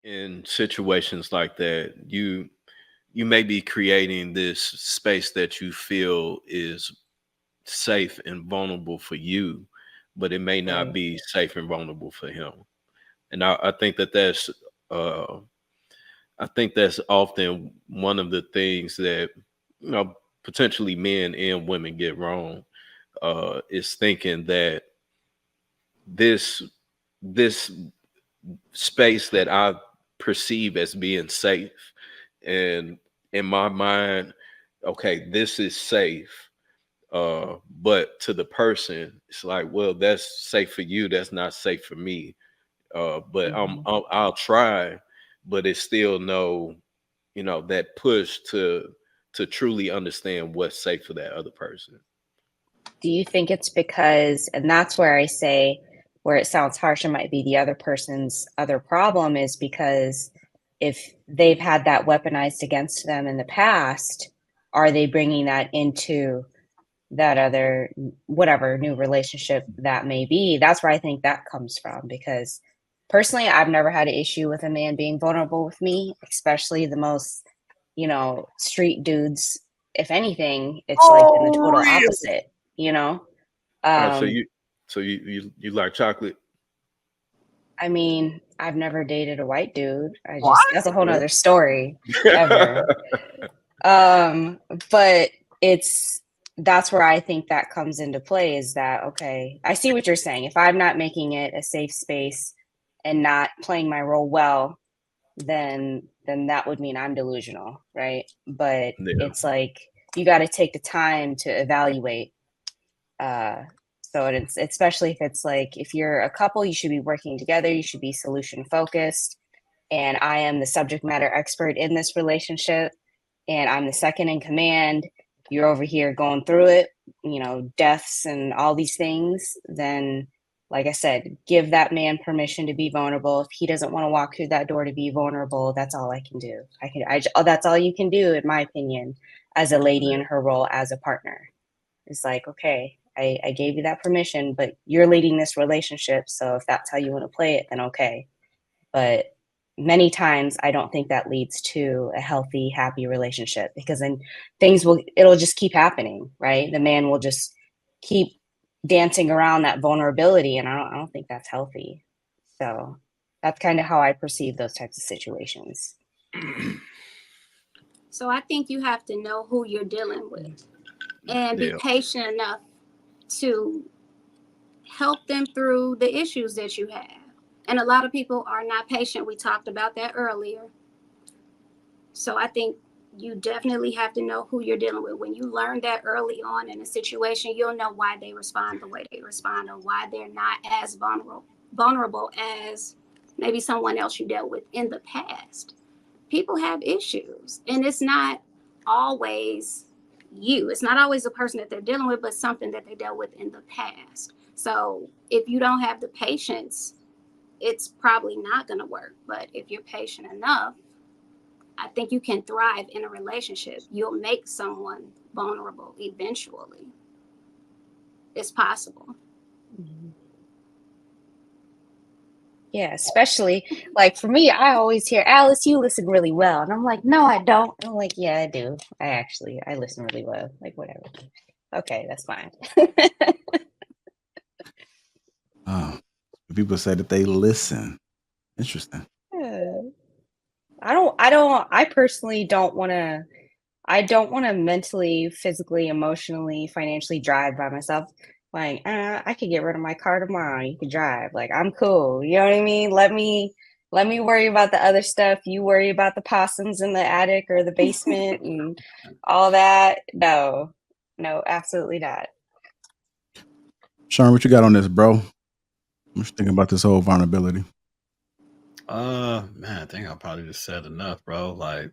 in situations like that, you may be creating this space that you feel is safe and vulnerable for you, but it may not Right. be safe and vulnerable for him. And I think that uh, that's often one of the things that you know potentially men and women get wrong, is thinking that this this space that I perceive as being safe, and in my mind, okay, this is safe. But to the person, it's like, well, that's safe for you. That's not safe for me. But Hmm. I'll try, but it's still no, that push to truly understand what's safe for that other person. Do you think it's because, and that's where I say, where it sounds harsh, it might be the other person's other problem is because if they've had that weaponized against them in the past, are they bringing that into that other, whatever new relationship that may be? That's where I think that comes from. Because personally, I've never had an issue with a man being vulnerable with me, especially the most, street dudes. If anything, it's like in the Oh, total real. opposite, you know? Oh, so Um, you like chocolate? I mean, I've never dated a white dude. What? That's a whole Well, nother story ever. Um, but it's that's where I think that comes into play is that, okay, I see what you're saying. If I'm not making it a safe space and not playing my role well, then that would mean I'm delusional, right? But yeah, it's like you got to take the time to evaluate. Uh, so it's especially if it's like if you're a couple, you should be working together. You should be solution focused. And I am the subject matter expert in this relationship, and I'm the second in command. You're over here going through it, deaths and all these things. Then, like I said, give that man permission to be vulnerable. If he doesn't want to walk through that door to be vulnerable, that's all I can do. That's all you can do, in my opinion, as a lady in her role as a partner. It's like, okay, I gave you that permission, but you're leading this relationship. So if that's how you want to play it, then okay. But many times I don't think that leads to a healthy, happy relationship because then it'll just keep happening, right? The man will just keep dancing around that vulnerability. And I don't think that's healthy. So that's kind of how I perceive those types of situations. So I think you have to know who you're dealing with and be yeah, patient enough to help them through the issues that you have. And a lot of people are not patient. We talked about that earlier. So I think you definitely have to know who you're dealing with. When you learn that early on in a situation, you'll know why they respond the way they respond or why they're not as vulnerable as maybe someone else you dealt with in the past. People have issues, and it's not always you. It's not always the person that they're dealing with, but something that they dealt with in the past. So if you don't have the patience, it's probably not going to work. But if you're patient enough, I think you can thrive in a relationship. You'll make someone vulnerable eventually. It's possible. Mhm. Yeah, especially like for me, I always hear, Alice, you listen really well. And I'm like, no, I don't. I'm like, yeah, I do. I listen really well. Like, whatever. Okay, that's fine. Oh, people say that they listen. Interesting. Yeah. I personally I don't want to mentally, physically, emotionally, financially drive by myself. Like, I could get rid of my car tomorrow. You can drive. Like, I'm cool. You know what I mean? Let me worry about the other stuff. You worry about the possums in the attic or the basement and all that. No, no, absolutely not. Sean, what you got on this, bro? I'm just thinking about this whole vulnerability. Man, I think I probably just said enough, bro. Like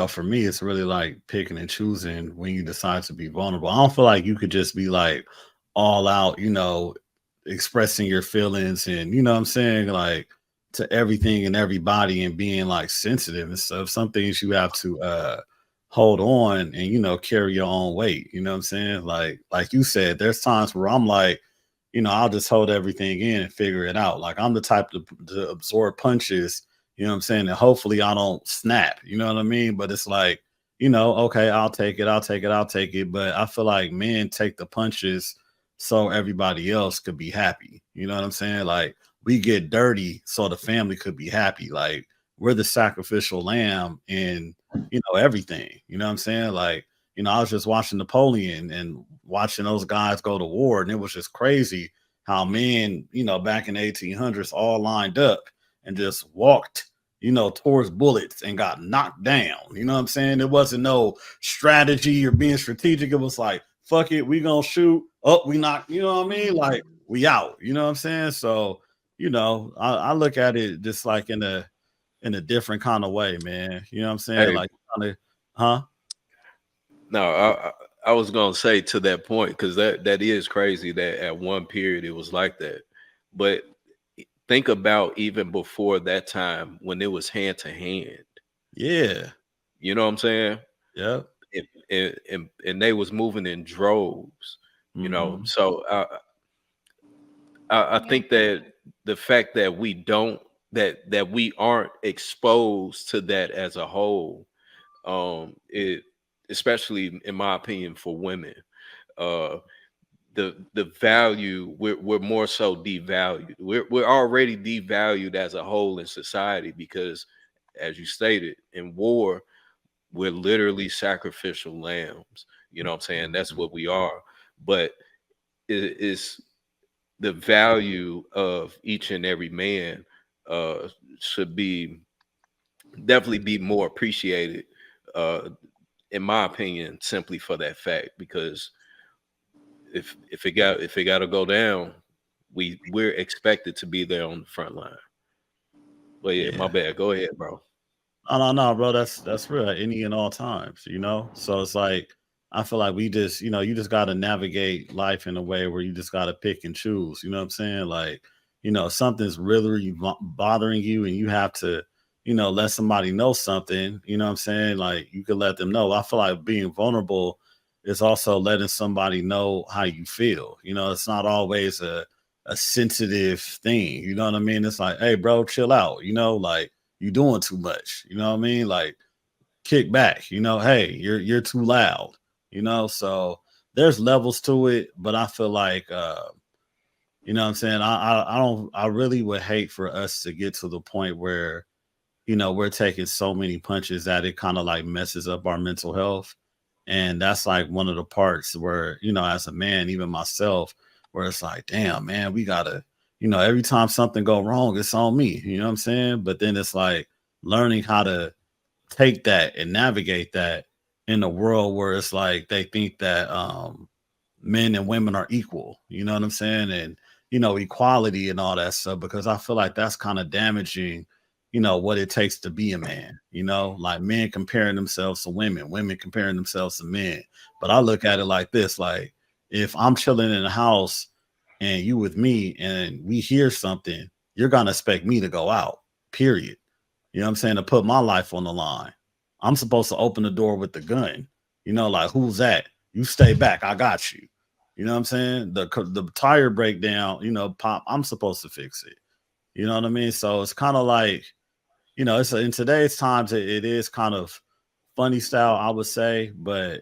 for me, it's really like picking and choosing when you decide to be vulnerable. I don't feel like you could just be like all out, expressing your feelings and what I'm saying, like to everything and everybody and being like sensitive and stuff. Some things you have to hold on and carry your own weight. You know what I'm saying? Like you said, there's times where I'm like, I'll just hold everything in and figure it out. Like I'm the type to absorb punches, you know what I'm saying? And hopefully I don't snap, you know what I mean? But it's like, okay, I'll take it, I'll take it, I'll take it. But I feel like men take the punches so everybody else could be happy. You know what I'm saying? Like we get dirty so the family could be happy. Like we're the sacrificial lamb in, everything. You know what I'm saying? Like, I was just watching Napoleon and watching those guys go to war, and it was just crazy how men, back in the 1800s all lined up and just walked, towards bullets and got knocked down. You know what I'm saying? There wasn't no strategy or being strategic. It was like, fuck it, we gonna shoot. Oh, we not, you know what I mean? Like we out. You know what I'm saying? So, I look at it just like in a different kind of way, man. You know what I'm saying? Hey, Like, huh? no, I was gonna say to that point, because that is crazy that at one period it was like that. But think about even before that time when it was hand to hand. Yeah. You know what I'm saying? Yeah. And they was moving in droves. Mhm. So I think that the fact that we don't that we aren't exposed to that as a whole, it especially in my opinion for women, uh the value, we're more so devalued. We're already devalued as a whole in society because, as you stated, in war we're literally sacrificial lambs. You know what I'm saying? That's what we are. But it is the value of each and every man should be definitely be more appreciated, uh in my opinion, simply for that fact. Because if it got to go down, we're expected to be there on the front line. But yeah, my Yeah. bad, go ahead, bro. Oh, no, bro. That's real. Any and all times, So it's like I feel like we just, you just got to navigate life in a way where you just got to pick and choose. You know what I'm saying? Like, something's really bothering you, and you have to, let somebody know something. You know what I'm saying? Like you could let them know. I feel like being vulnerable is also letting somebody know how you feel. It's not always a sensitive thing. You know what I mean? It's like, hey, bro, chill out. Like you doing too much. You know what I mean? Like kick back, hey, you're too loud, So there's levels to it, but I feel like you know what I'm saying? I really would hate for us to get to the point where, we're taking so many punches that it kind of like messes up our mental health. And that's like one of the parts where, as a man, even myself, where it's like, damn, man, we gotta, every time something go wrong, it's on me. You know what I'm saying? But then it's like learning how to take that and navigate that in a world where it's like they think that men and women are equal, you know what I'm saying? And equality and all that stuff, because I feel like that's kind of damaging, what it takes to be a man, like men comparing themselves to women, women comparing themselves to men. But I look at it like this, like if I'm chilling in the house and you with me and we hear something, you're gonna expect me to go out, period. You know what I'm saying? To put my life on the line. I'm supposed to open the door with the gun. Like who's that? You stay back. I got you. You know what I'm saying? The tire breakdown, pop, I'm supposed to fix it. You know what I mean? So it's kind of like, it's in today's times, it is kind of funny style, I would say, but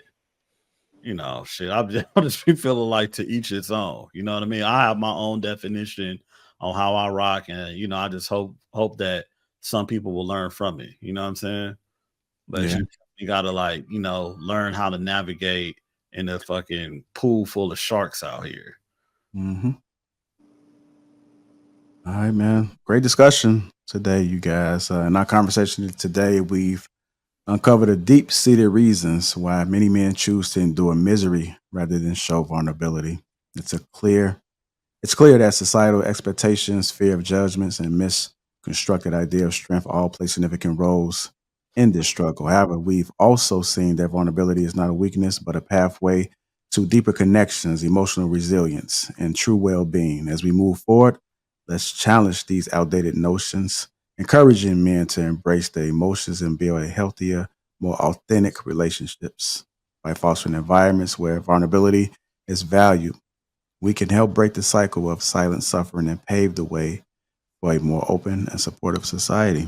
shit, I'm just be feeling like to each its own. You know what I mean? I have my own definition on how I rock, and I just hope that some people will learn from it. You know what I'm saying? But Yeah. you gotta like, learn how to navigate in a fucking pool full of sharks out here. Mm-hmm. All right, man. Great discussion today, you guys. In our conversation today, we've uncovered the deep-seated reasons why many men choose to endure misery rather than show vulnerability. It's clear that societal expectations, fear of judgments, and misconstructed idea of strength all play significant roles in this struggle. However, we've also seen that vulnerability is not a weakness, but a pathway to deeper connections, emotional resilience, and true well-being. As we move forward, let's challenge these outdated notions, encouraging men to embrace their emotions and build a healthier, more authentic relationships by fostering environments where vulnerability is valued, we can help break the cycle of silent suffering and pave the way for a more open and supportive society.